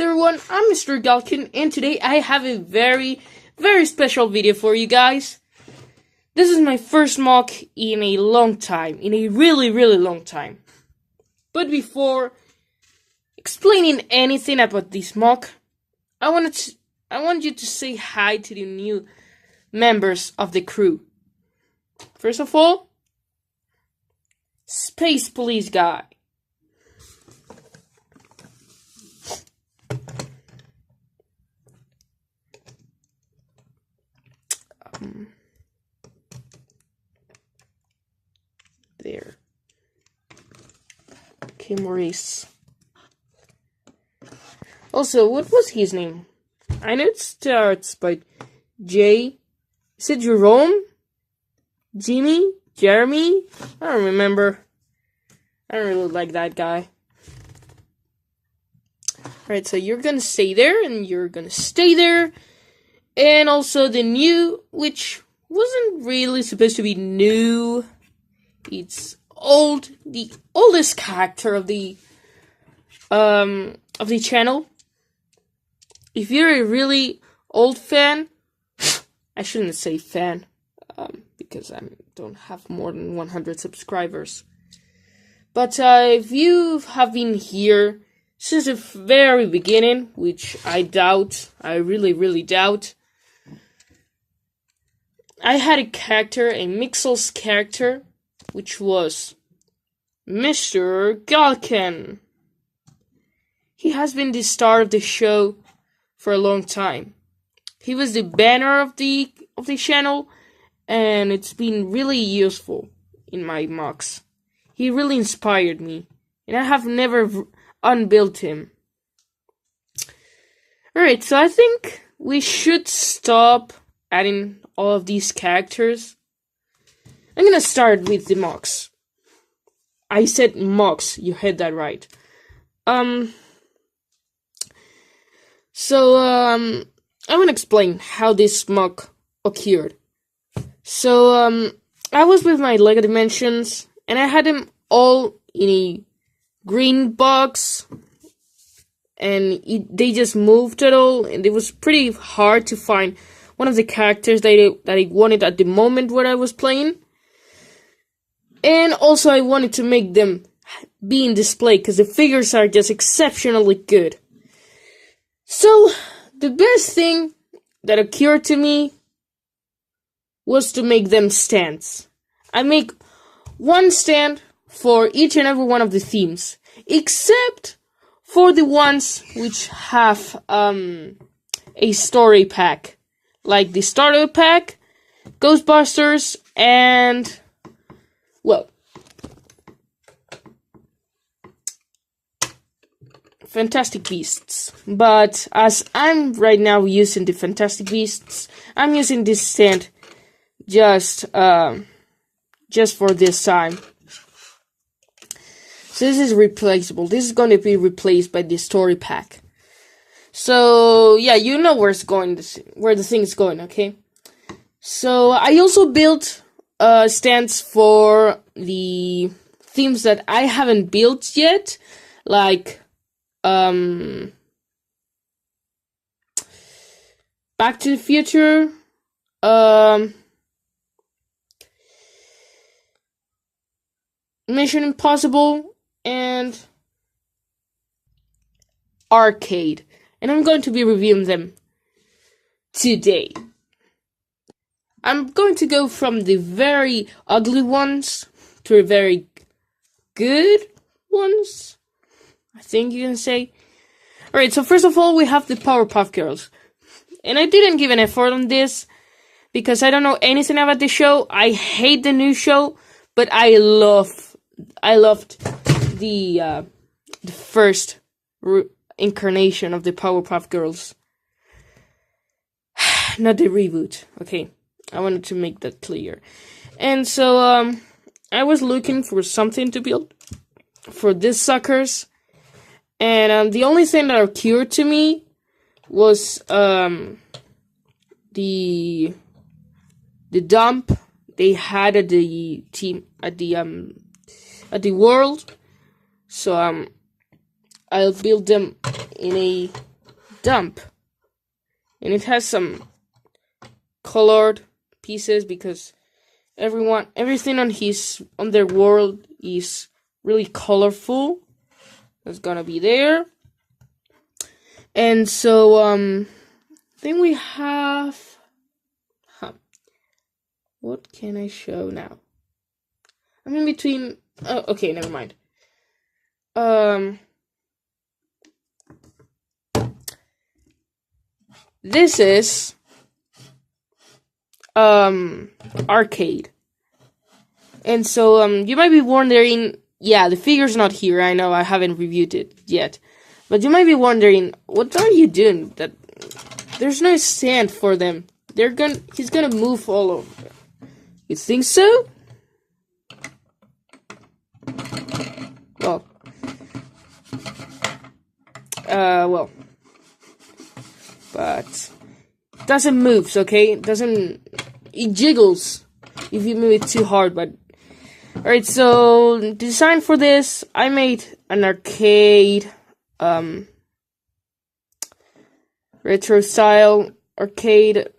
everyone, I'm Mr. Galkin, and today I have a very, very special video for you guys. This is my first mock in a long time, in a really, really long time. But before explaining anything about this mock, I want you to say hi to the new members of the crew. First of all, Space Police Guy. There. Okay, Maurice. Also, what was his name? I know it starts by J. Is it Jerome? Jimmy? Jeremy? I don't remember. I don't really like that guy. Alright, so you're gonna stay there, and you're gonna stay there. And also the new, which wasn't really supposed to be new. It's old, the oldest character of the channel. If you're a really old fan, I shouldn't say fan, because I don't have more than 100 subscribers. But if you have been here since the very beginning, which I doubt, I really, really doubt, I had a character, a Mixel's character, which was Mr. Galkin. He has been the star of the show for a long time. He was the banner of the channel, and it's been really useful in my mocks. He really inspired me, and I have never unbuilt him. Alright, so I think we should stop adding all of these characters. I'm gonna start with the mocks. I said mocks, you heard that right. So I wanna explain how this mock occurred. So, I was with my LEGO Dimensions, and I had them all in a green box, and they just moved at all, and it was pretty hard to find one of the characters that I wanted at the moment where I was playing. And also I wanted to make them be in display, because the figures are just exceptionally good. So, the best thing that occurred to me was to make them stands. I make one stand for each and every one of the themes, except for the ones which have a story pack, like the starter pack, Ghostbusters, and, well, Fantastic Beasts. But as I'm right now using the Fantastic Beasts, I'm using this stand just for this time. So this is replaceable. This is going to be replaced by the story pack. So yeah, you know where the thing is going, okay? So I also built stands for the themes that I haven't built yet, like Back to the Future, Mission Impossible, and Arcade. And I'm going to be reviewing them today. I'm going to go from the very ugly ones to the very good ones, I think you can say. Alright, so first of all, we have the Powerpuff Girls. And I didn't give an effort on this, because I don't know anything about the show. I hate the new show, but I loved the first incarnation of the Powerpuff Girls. Not the reboot, okay? I wanted to make that clear. And so, I was looking for something to build for these suckers. And, the only thing that occurred to me was, the dump they had at the team, at the world. So, I'll build them in a dump. And it has some colored pieces because everything on their world is really colorful. That's gonna be there. And so then we have what can I show now? I'm in between. Oh, okay, never mind. This is arcade. And so you might be wondering, yeah, the figure's not here. I know I haven't reviewed it yet. But you might be wondering, what are you doing? That there's no stand for them. He's gonna move all over. You think so? Well, but doesn't move, okay? It jiggles if you move it too hard, but alright, so design for this, I made an arcade, retro style arcade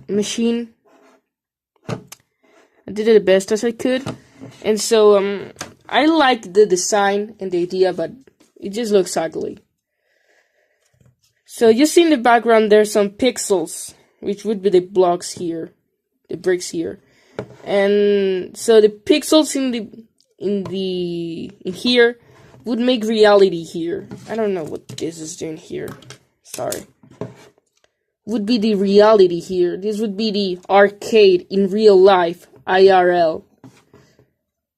machine. I did it the best as I could, and so I like the design and the idea, but it just looks ugly. So you see in the background there's some pixels, which would be the blocks here, the bricks here, and so the pixels in here would make reality here. I don't know what this is doing here. Sorry. Would be the reality here. This would be the arcade in real life, IRL.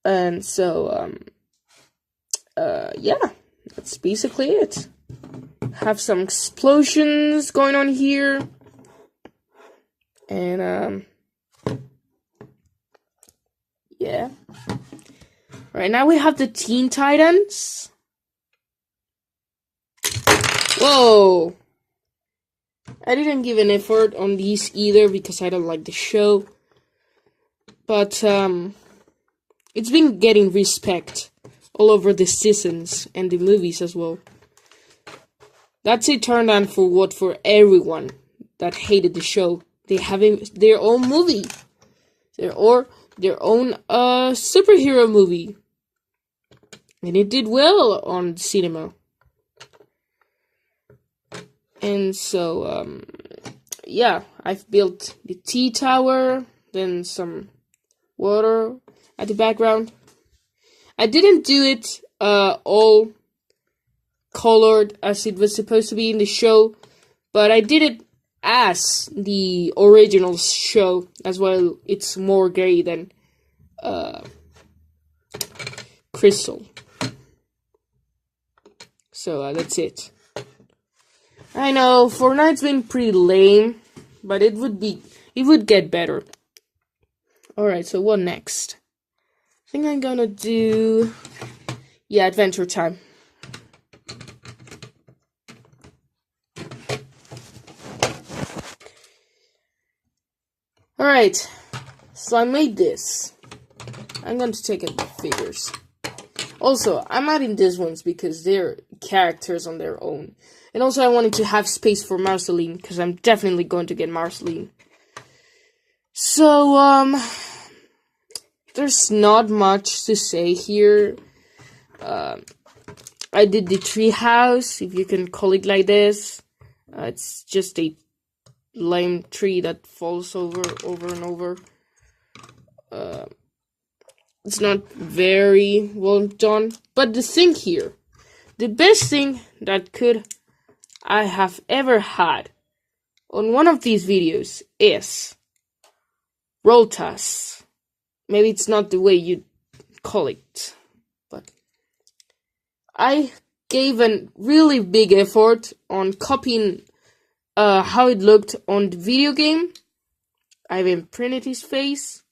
And so yeah, that's basically it. Have some explosions going on here. And yeah. Right now we have the Teen Titans. Whoa! I didn't give an effort on these either because I don't like the show. But it's been getting respect all over the seasons and the movies as well. That's a turn on for everyone that hated the show. They have their own movie. Their own superhero movie. And it did well on cinema. And so, yeah, I've built the T-Tower, then some water at the background. I didn't do it all colored as it was supposed to be in the show, but I did it as the original show as well. It's more gray than crystal. So that's it. I know Fortnite's been pretty lame, but it would get better. Alright, so what next? I think I'm gonna do Adventure Time. Alright, so I made this. I'm going to take out the figures. Also, I'm adding these ones because they're characters on their own. And also I wanted to have space for Marceline, because I'm definitely going to get Marceline. So, there's not much to say here. I did the tree house, if you can call it like this. It's just a lame tree that falls over and over. It's not very well done. But the thing here, the best thing that I have ever had on one of these videos is Rotas. Maybe it's not the way you call it, but I gave a really big effort on copying how it looked on the video game. I even printed his face.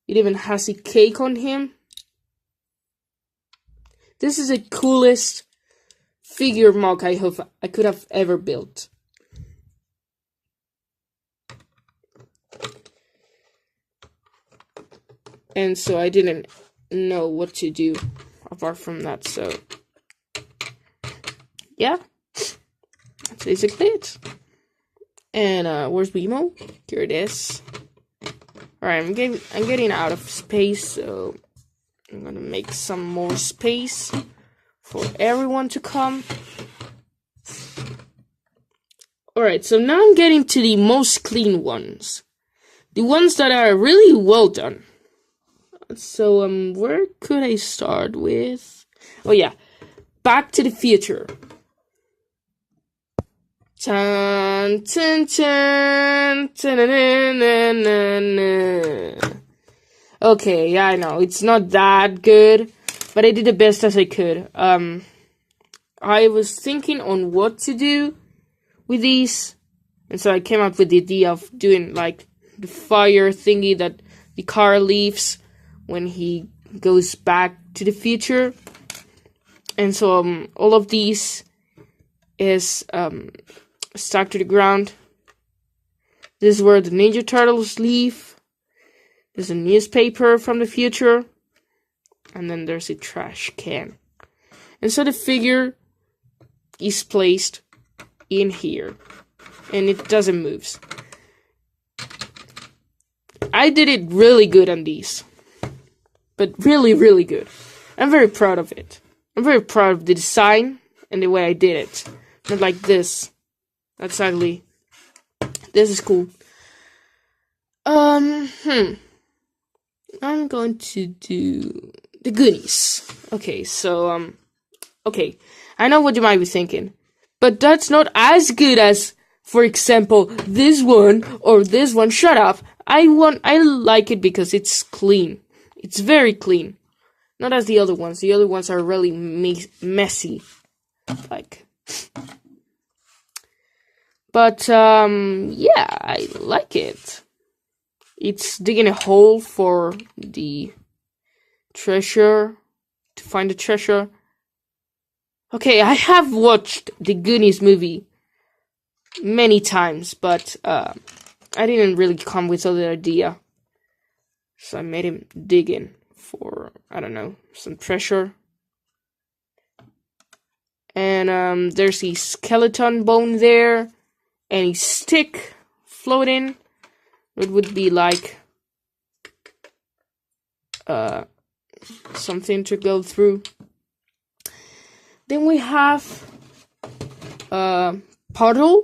It even has a cake on him. This is the coolest figure mock I could have ever built. And so I didn't know what to do apart from that, so yeah, that's basically it. And where's Wemo? Here it is. Alright, I'm getting out of space, so I'm gonna make some more space for everyone to come. Alright, so now I'm getting to the most clean ones. The ones that are really well done. So, where could I start with? Oh yeah, Back to the Future. Tan, tan, tan, okay, yeah, I know, it's not that good, but I did the best as I could. I was thinking on what to do with these, and so I came up with the idea of doing, like, the fire thingy that the car leaves when he goes back to the future. And so, all of these is, stuck to the ground. This is where the Ninja Turtles leave. There's a newspaper from the future. And then there's a trash can. And so the figure is placed in here. And it doesn't move. I did it really good on these. But really, really good. I'm very proud of it. I'm very proud of the design and the way I did it. Not like this. That's ugly. This is cool. I'm going to do the Goonies. Okay, so, okay. I know what you might be thinking. But that's not as good as, for example, this one or this one. Shut up. I like it because it's clean. It's very clean. Not as the other ones. The other ones are really messy. Like... But, yeah, I like it. It's digging a hole for the treasure, to find the treasure. Okay, I have watched the Goonies movie many times, but, I didn't really come with other idea. So I made him dig in for, I don't know, some treasure. And, there's a skeleton bone there. Any stick floating, it would be like something to go through. Then we have portal.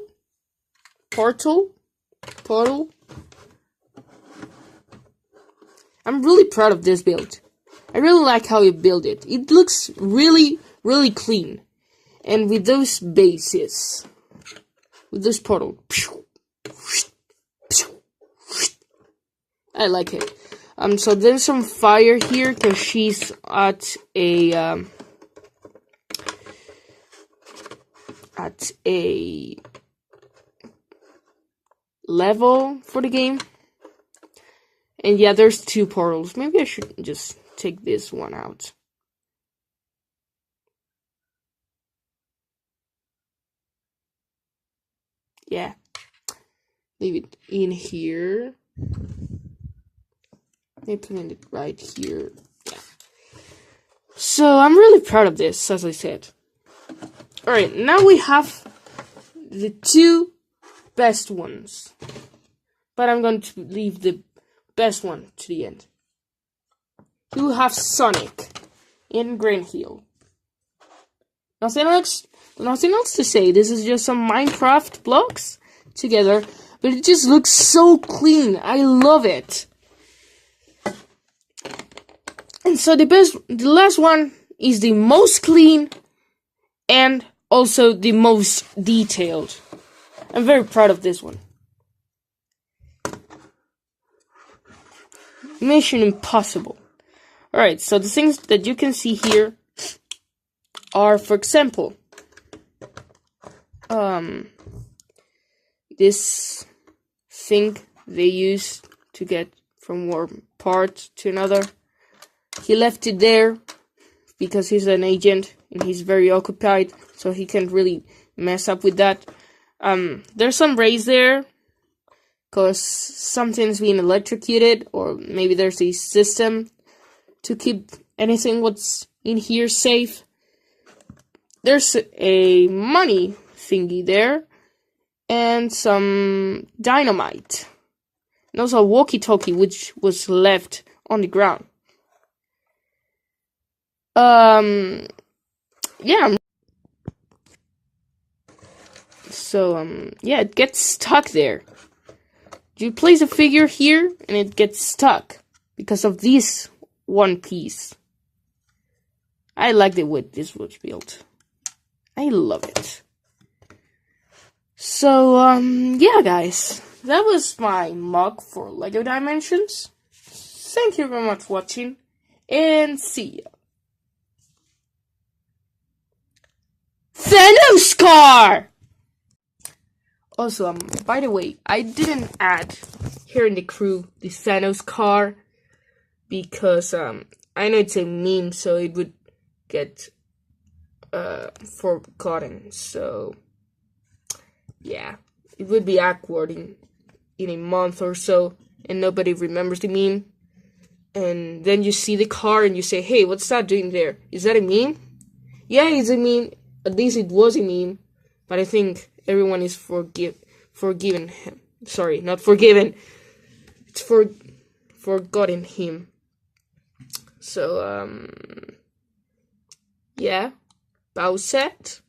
I'm really proud of this build. I really like how you build it. It looks really, really clean, and with those bases. With this portal. I like it. So there's some fire here because she's at a level for the game. And yeah, there's two portals. Maybe I should just take this one out. Yeah, leave it in here. Maybe put it right here. Yeah. So I'm really proud of this, as I said. Alright, now we have the two best ones. But I'm going to leave the best one to the end. You have Sonic in Green Hill. Nothing else to say. This is just some Minecraft blocks together, but it just looks so clean. I love it. And so the last one is the most clean and also the most detailed. I'm very proud of this one. Mission Impossible. Alright, so the things that you can see here are, for example, this thing they use to get from one part to another. He left it there because he's an agent and he's very occupied, so he can't really mess up with that. There's some rays there because something's being electrocuted, or maybe there's a system to keep anything what's in here safe. there's a money thingy there, and some dynamite. And also a walkie-talkie, which was left on the ground. Yeah. So, yeah, it gets stuck there. You place a figure here, and it gets stuck because of this one piece. I like the way this was built. I love it. So, yeah, guys. That was my mug for LEGO Dimensions. Thank you very much for watching, and see ya. Thanos car! Also, by the way, I didn't add here in the crew the Thanos car because, I know it's a meme, so it would get, forgotten. So, yeah, it would be awkward in a month or so, and nobody remembers the meme. And then you see the car and you say, hey, what's that doing there? Is that a meme? Yeah, it's a meme. At least it was a meme. But I think everyone is forgiven him. Sorry, not forgiven. It's forgotten him. So, yeah. Bowsette.